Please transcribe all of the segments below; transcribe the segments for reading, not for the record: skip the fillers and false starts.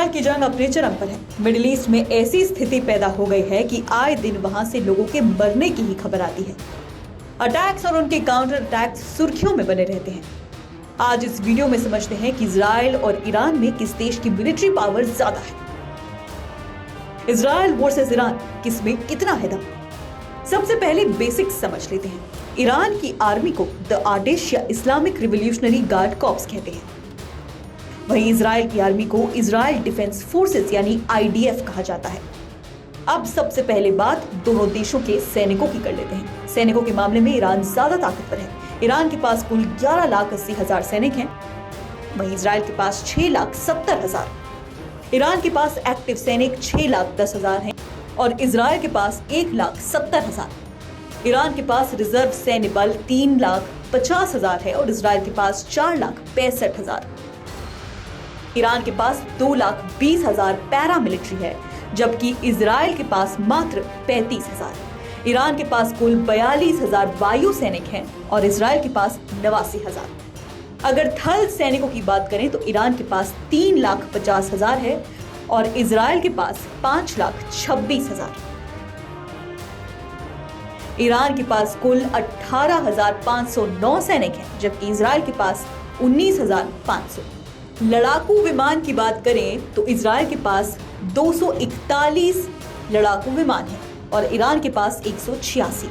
Israel की जंग अपने चरम पर है। मिडिल ईस्ट में ऐसी स्थिति पैदा हो गई है कि आए दिन वहां से लोगों के मरने की ही खबर आती है। अटैक्स और उनके काउंटर अटैक्स सुर्खियों में बने रहते हैं। आज इस वीडियो में समझते हैं कि इजराइल और ईरान में किस देश की मिलिट्री पावर ज्यादा है। इजराइल वर्सेस ईरान, किसमें कितना है दम। सबसे पहले बेसिक्स समझ लेते हैं। ईरान की आर्मी को द आर्डेश या इस्लामिक रिवोल्यूशनरी गार्ड कॉर्प्स कहते हैं। वहीं इजराइल की आर्मी को इजराइल डिफेंस फोर्सेस यानी IDF कहा जाता है। अब सबसे पहले बात दोनों देशों के सैनिकों की कर लेते हैं। सैनिकों के मामले में ईरान ज्यादा ताकतवर है। ईरान के पास कुल 11,80,000 सैनिक हैं, वहीं इजराइल के पास 6,70,000। ईरान के पास एक्टिव सैनिक 6,10,000 हैं और इजराइल के पास 1,70,000। ईरान के पास रिजर्व सैन्य बल 3,50,000 है और इजराइल के पास 4,65,000। ईरान के पास 2,20,000 पैरामिलिट्री है, जबकि इजराइल के पास मात्र 35,000। ईरान के पास कुल 42,000 वायु सैनिक हैं और इजराइल के पास 89,000। अगर थल सैनिकों की बात करें तो ईरान के पास 3,50,000 है और इजराइल के पास 5,26,000। ईरान के पास कुल 18,509 सैनिक हैं, जबकि इजराइल के पास 19,500। लड़ाकू विमान की बात करें तो इजराइल के पास 241 लड़ाकू विमान हैं और ईरान के पास 186।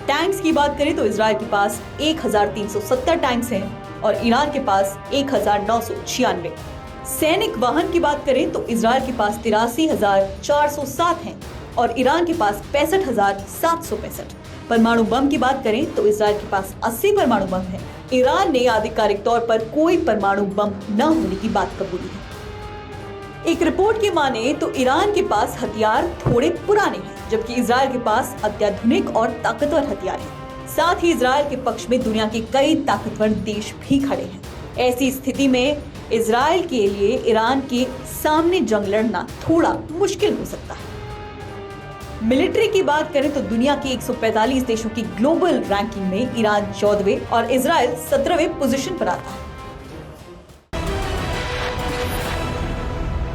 टैंक्स की बात करें तो इजराइल के पास 1,370 टैंक्स हैं और ईरान के पास 1,996। सैनिक वाहन की बात करें तो इजराइल के पास 83,407 हैं और ईरान के पास 65,765। परमाणु बम की बात करें तो इजराइल के पास 80 परमाणु बम है। ईरान ने आधिकारिक तौर पर कोई परमाणु बम न होने की बात कबूली है। एक रिपोर्ट की माने तो ईरान के पास हथियार थोड़े पुराने हैं, जबकि इजराइल के पास अत्याधुनिक और ताकतवर हथियार हैं। साथ ही इजराइल के पक्ष में दुनिया के कई ताकतवर देश भी खड़े हैं। ऐसी स्थिति में इजराइल के लिए ईरान के सामने जंग लड़ना थोड़ा मुश्किल हो सकता है। मिलिट्री की बात करें तो दुनिया के 145 देशों की ग्लोबल रैंकिंग में ईरान 14वें और इजराइल 17वें पोजीशन पर आता है।